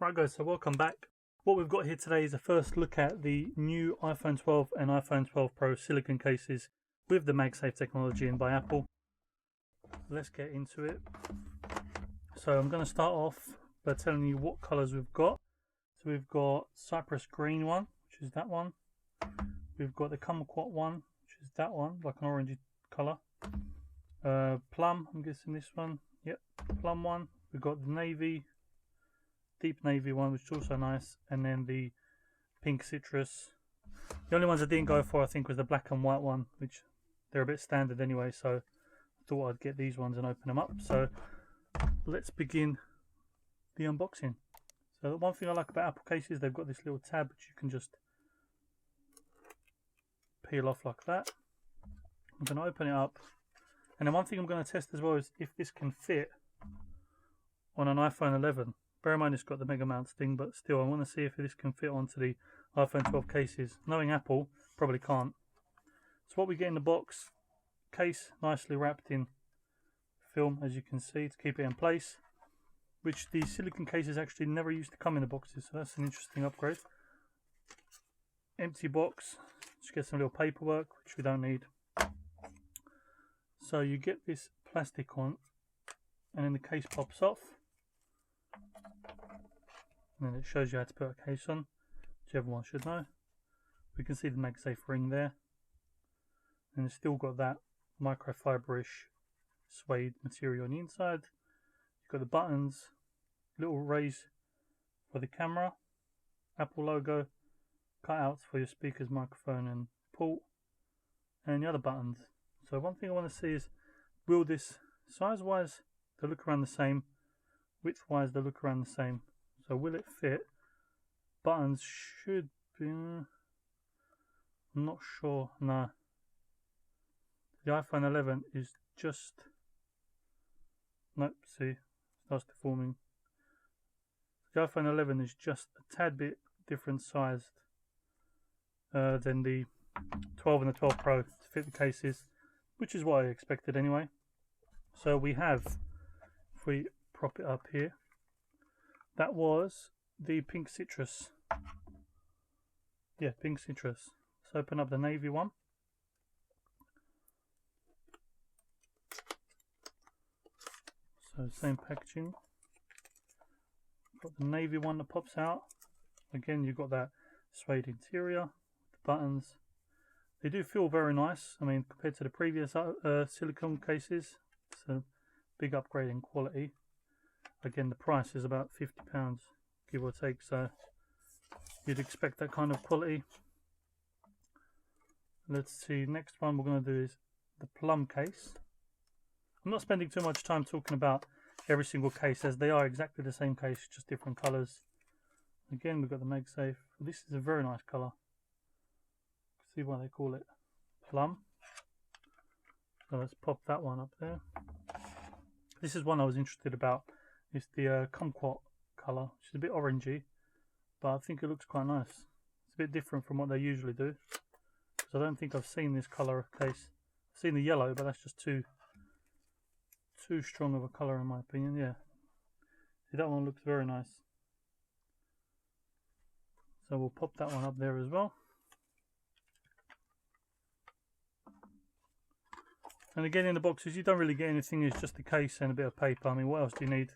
Right guys, so welcome back. What we've got here today is a first look at the new iPhone 12 and iPhone 12 Pro silicone cases with the MagSafe technology in by Apple. Let's get into it. So I'm going to start off by telling you what colours we've got. So we've got Cypress Green one, which is that one. We've got the Kumquat one, which is that one, like an orangey colour. Plum, I'm guessing this one. Yep, plum one. We've got the navy, deep navy one, which is also nice, and then the pink citrus. The only ones I didn't go for, I think, was the black and white one, which they're a bit standard anyway, so I thought I'd get these ones and open them up. So let's begin the unboxing. So the one thing I like about Apple cases, they've got this little tab which you can just peel off like that. I'm going to open it up, and then one thing I'm going to test as well is if this can fit on an iPhone 11. Bear in mind it's got the Mega Mounts thing, but still I want to see if this can fit onto the iPhone 12 cases. Knowing Apple, probably can't. So what we get in the box, case nicely wrapped in film, as you can see, to keep it in place, which the silicone cases actually never used to come in the boxes, so that's an interesting upgrade. Empty box, just get some little paperwork, which we don't need. So you get this plastic on, and then the case pops off. And then it shows you how to put a case on, which everyone should know. We can see the MagSafe ring there, and it's still got that microfiberish suede material on the inside. You've got the buttons, little raise for the camera, Apple logo, cutouts for your speakers, microphone and port, and the other buttons. So one thing I want to see is, will this, size wise they look around the same, width wise they look around the same. So will it fit? Buttons should be, I'm not sure, no. The iPhone 11 is just, nope, see, it starts deforming. The iPhone 11 is just a tad bit different sized than the 12 and the 12 Pro to fit the cases, which is what I expected anyway. So we have, if we prop it up here, that was the pink citrus. Yeah, pink citrus. Let's open up the navy one. So same packaging. Got the navy one that pops out. Again, you've got that suede interior, the buttons. They do feel very nice. I mean, compared to the previous silicone cases, it's a big upgrade in quality. Again, the price is about £50, give or take, so you'd expect that kind of quality. Let's see, next one we're going to do is the plum case. I'm not spending too much time talking about every single case, as they are exactly the same case, just different colours. Again, we've got the MagSafe. This is a very nice colour. See why they call it plum. So let's pop that one up there. This is one I was interested about. It's the Kumquat colour, which is a bit orangey, but I think it looks quite nice. It's a bit different from what they usually do, because I don't think I've seen this colour case. I've seen the yellow, but that's just too strong of a colour in my opinion. Yeah, see, that one looks very nice. So we'll pop that one up there as well. And again, in the boxes you don't really get anything, it's just a case and a bit of paper. I mean, what else do you need?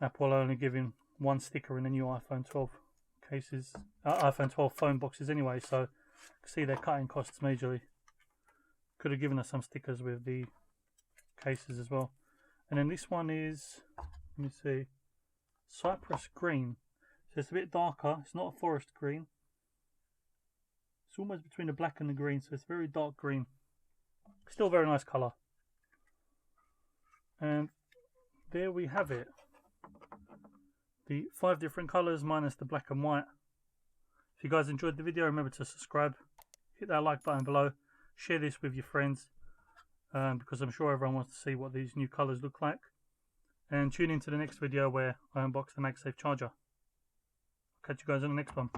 Apple are only giving one sticker in the new iPhone 12 cases, iPhone 12 phone boxes anyway, so you can see they're cutting costs majorly. Could have given us some stickers with the cases as well. And then this one is, let me see, Cypress Green. So it's a bit darker, it's not a forest green. It's almost between the black and the green, so it's very dark green. Still very nice colour. And there we have it. The 5 different colours minus the black and white. If you guys enjoyed the video, remember to subscribe. Hit that like button below. Share this with your friends, because I'm sure everyone wants to see what these new colours look like. And tune in to the next video where I unbox the MagSafe charger. Catch you guys in the next one.